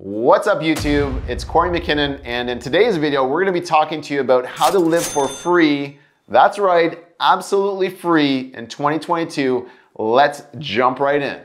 What's up YouTube? It's Kory MacKinnon, and in today's video, we're gonna be talking to you about how to live for free. That's right, absolutely free in 2022. Let's jump right in.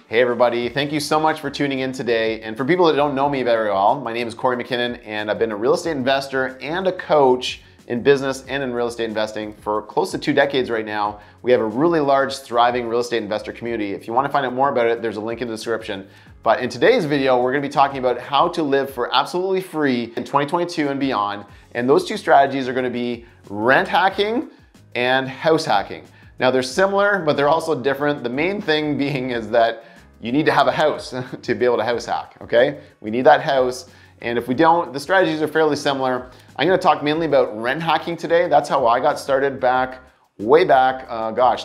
Hey everybody, thank you so much for tuning in today. And for people that don't know me very well, my name is Kory MacKinnon, and I've been a real estate investor and a coach in business and in real estate investing for close to 2 decades right now. We have a really large, thriving real estate investor community. If you want to find out more about it, there's a link in the description. But in today's video, we're going to be talking about how to live for absolutely free in 2022 and beyond. And those two strategies are going to be rent hacking and house hacking. Now they're similar, but they're also different. The main thing being is that you need to have a house to be able to house hack, okay? We need that house. And if we don't, the strategies are fairly similar. I'm gonna talk mainly about rent hacking today. That's how I got started way back,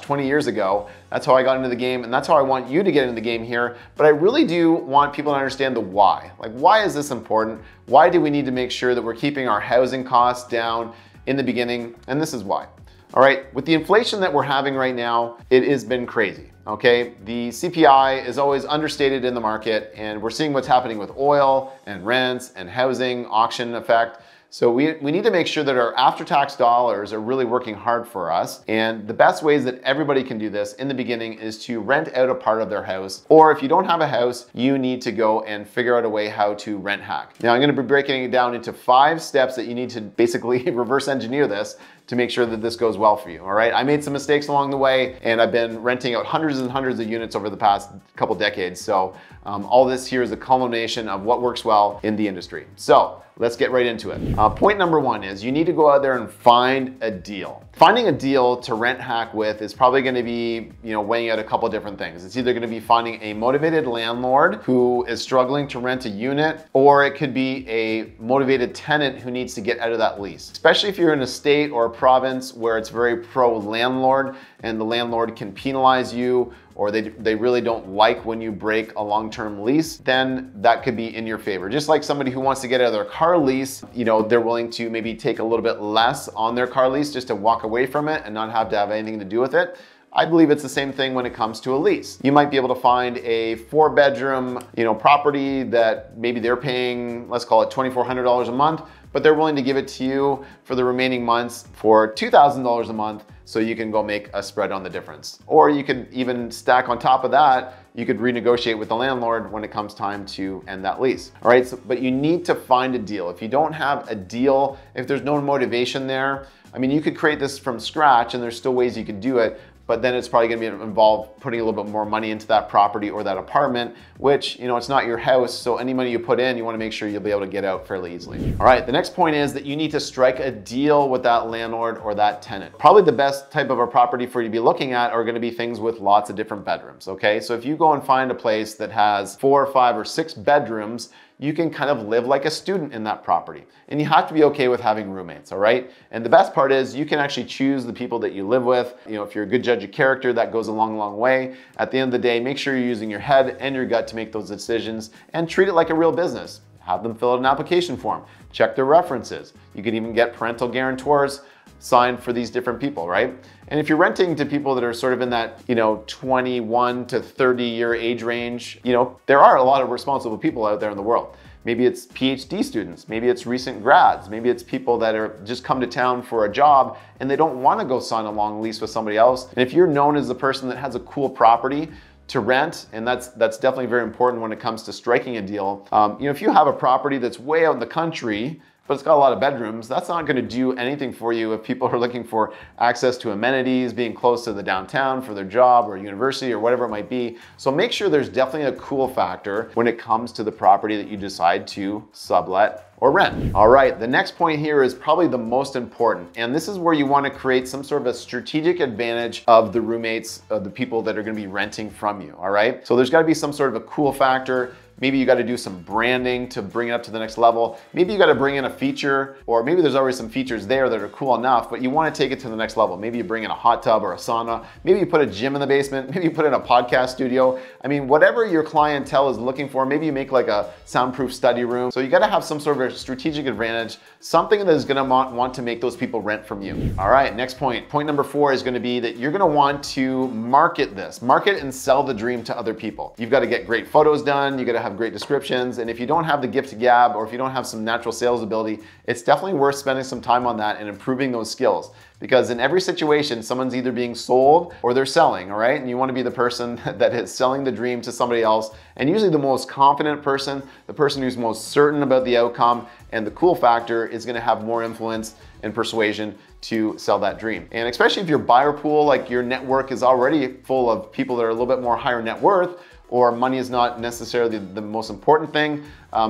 20 years ago. That's how I got into the game, and that's how I want you to get into the game here. But I really do want people to understand the why. Like, why is this important? Why do we need to make sure that we're keeping our housing costs down in the beginning? And this is why. All right, with the inflation that we're having right now, it has been crazy. Okay, the CPI is always understated in the market, and we're seeing what's happening with oil and rents and housing auction effect. So we need to make sure that our after-tax dollars are really working hard for us. And the best ways that everybody can do this in the beginning is to rent out a part of their house. Or if you don't have a house, you need to go and figure out a way how to rent hack. Now I'm gonna be breaking it down into 5 steps that you need to basically reverse engineer this to make sure that this goes well for you, all right? I made some mistakes along the way, and I've been renting out hundreds and hundreds of units over the past couple decades. So all this here is a culmination of what works well in the industry. So let's get right into it. Point number 1 is you need to go out there and find a deal. Finding a deal to rent hack with is probably gonna be, weighing out a couple different things. It's either gonna be finding a motivated landlord who is struggling to rent a unit, or it could be a motivated tenant who needs to get out of that lease. Especially if you're in a state or a province where it's very pro-landlord and the landlord can penalize you, or they really don't like when you break a long-term lease, then that could be in your favor. Just like somebody who wants to get out of their car lease, they're willing to maybe take a little bit less on their car lease just to walk away from it and not have to have anything to do with it. I believe it's the same thing when it comes to a lease. You might be able to find a 4-bedroom, property that maybe they're paying, let's call it $2,400 a month, but they're willing to give it to you for the remaining months for $2,000 a month, so you can go make a spread on the difference. Or you could even stack on top of that, you could renegotiate with the landlord when it comes time to end that lease. All right, but you need to find a deal. If you don't have a deal, if there's no motivation there, you could create this from scratch, and there's still ways you could do it, but then it's probably gonna involve putting a little bit more money into that property or that apartment, which, it's not your house, so any money you put in, you wanna make sure you'll be able to get out fairly easily. All right, the next point is that you need to strike a deal with that landlord or that tenant. Probably the best type of a property for you to be looking at are gonna be things with lots of different bedrooms, okay? So if you go and find a place that has 4 or 5 or 6 bedrooms, you can kind of live like a student in that property. And you have to be okay with having roommates, all right? And the best part is you can actually choose the people that you live with. If you're a good judge of character, that goes a long, long way. At the end of the day, make sure you're using your head and your gut to make those decisions, and treat it like a real business. Have them fill out an application form, check their references. You can even get parental guarantors signed for these different people, right? And if you're renting to people that are sort of in that, 21 to 30 year age range, there are a lot of responsible people out there in the world. Maybe it's PhD students, maybe it's recent grads, maybe it's people that are just come to town for a job and they don't want to go sign a long lease with somebody else. And if you're known as the person that has a cool property to rent, and that's definitely very important when it comes to striking a deal. If you have a property that's way out in the country, but it's got a lot of bedrooms, that's not gonna do anything for you if people are looking for access to amenities, being close to the downtown for their job or university or whatever it might be. So make sure there's definitely a cool factor when it comes to the property that you decide to sublet or rent. All right, the next point here is probably the most important, and this is where you wanna create some sort of a strategic advantage of the roommates, of the people that are gonna be renting from you, all right? So there's gotta be some sort of a cool factor. Maybe you got to do some branding to bring it up to the next level. Maybe you got to bring in a feature, or maybe there's already some features there that are cool enough, but you want to take it to the next level. Maybe you bring in a hot tub or a sauna. Maybe you put a gym in the basement. Maybe you put in a podcast studio. Whatever your clientele is looking for, maybe you make like a soundproof study room. So you got to have some sort of a strategic advantage something that is gonna want to make those people rent from you. All right, next point. Point number 4 is gonna be that you're gonna want to market this. Market and sell the dream to other people. You've gotta get great photos done, you gotta have great descriptions, and if you don't have the gift to gab, or if you don't have some natural sales ability, it's definitely worth spending some time on that and improving those skills. Because in every situation, someone's either being sold or they're selling, all right? And you wanna be the person that is selling the dream to somebody else, and usually the most confident person, the person who's most certain about the outcome and the cool factor is gonna have more influence and persuasion to sell that dream. And especially if your buyer pool, like your network is already full of people that are a little bit more higher net worth, or money is not necessarily the most important thing,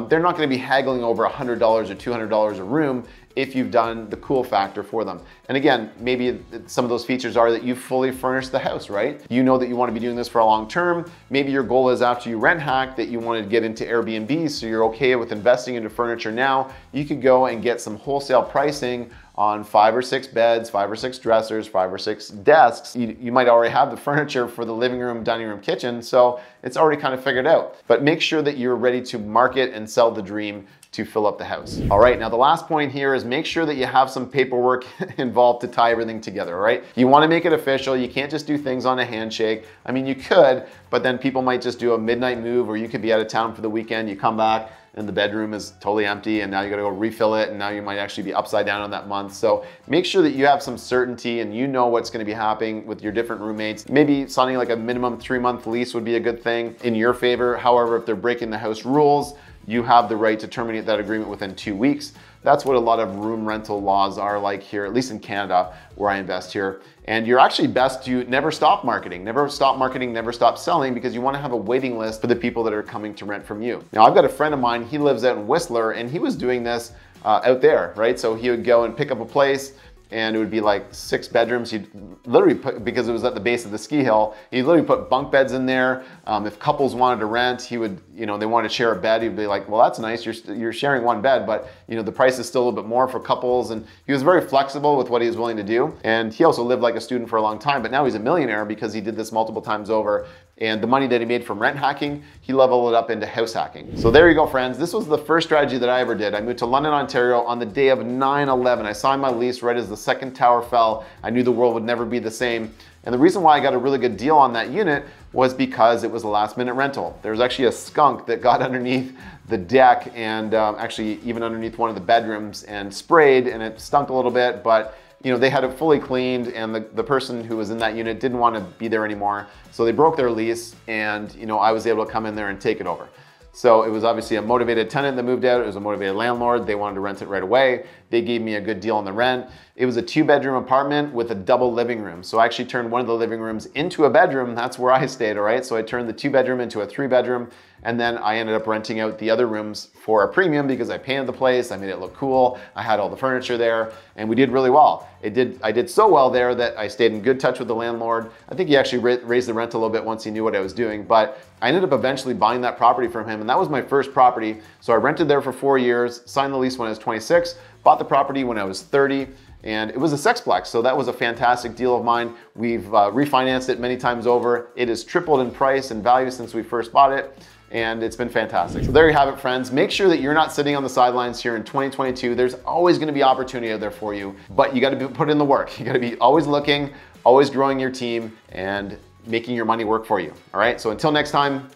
they're not gonna be haggling over $100 or $200 a room if you've done the cool factor for them. And again, maybe some of those features are that you fully furnished the house, right? You know that you want to be doing this for a long term. Maybe your goal is after you rent hack that you want to get into Airbnb, so you're okay with investing into furniture now. You could go and get some wholesale pricing on 5 or 6 beds, 5 or 6 dressers, 5 or 6 desks. You might already have the furniture for the living room, dining room, kitchen, so it's already kind of figured out. But make sure that you're ready to market and sell the dream to fill up the house. All right, now the last point here is make sure that you have some paperwork involved to tie everything together, all right? You wanna make it official. You can't just do things on a handshake. I mean, you could, but then people might just do a midnight move, or you could be out of town for the weekend, you come back, and the bedroom is totally empty, and now you gotta go refill it, and now you might actually be upside down on that month. So make sure that you have some certainty and you know what's gonna be happening with your different roommates. Maybe signing like a minimum 3-month lease would be a good thing in your favor. However, if they're breaking the house rules, you have the right to terminate that agreement within 2 weeks. That's what a lot of room rental laws are like here, at least in Canada, where I invest here. And you're actually best to never stop marketing, never stop selling, because you want to have a waiting list for the people that are coming to rent from you. Now, I've got a friend of mine, he lives out in Whistler, and he was doing this out there, right? So he would go and pick up a place, and it would be like 6 bedrooms. He'd literally put, because it was at the base of the ski hill, he'd literally put bunk beds in there. If couples wanted to rent, he would, you know, they wanted to share a bed, he'd be like, well, that's nice, you're sharing 1 bed, but you know, the price is still a little bit more for couples. And he was very flexible with what he was willing to do. And he also lived like a student for a long time, but now he's a millionaire because he did this multiple times over. And the money that he made from rent hacking, he leveled it up into house hacking. So there you go, friends. This was the first strategy that I ever did. I moved to London, Ontario on the day of 9/11. I signed my lease right as the second tower fell. I knew the world would never be the same. And the reason why I got a really good deal on that unit was because it was a last minute rental. There was actually a skunk that got underneath the deck and actually even underneath one of the bedrooms and sprayed, and it stunk a little bit, but you know, they had it fully cleaned, and the person who was in that unit didn't want to be there anymore. So they broke their lease, and you know, I was able to come in there and take it over. So it was obviously a motivated tenant that moved out. It was a motivated landlord. They wanted to rent it right away. They gave me a good deal on the rent. It was a 2-bedroom apartment with a double living room. So I actually turned one of the living rooms into a bedroom. That's where I stayed, all right? So I turned the 2-bedroom into a 3-bedroom, and then I ended up renting out the other rooms for a premium because I painted the place, I made it look cool, I had all the furniture there, and we did really well. I did so well there that I stayed in good touch with the landlord. I think he actually raised the rent a little bit once he knew what I was doing, but I ended up eventually buying that property from him, and that was my first property. So I rented there for 4 years, signed the lease when I was 26, bought the property when I was 30, and it was a sexplex, so that was a fantastic deal of mine. We've refinanced it many times over. It has tripled in price and value since we first bought it, and it's been fantastic. So there you have it, friends. Make sure that you're not sitting on the sidelines here in 2022. There's always gonna be opportunity out there for you, but you gotta put in the work. You gotta be always looking, always growing your team, and making your money work for you, all right? So until next time,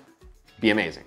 be amazing.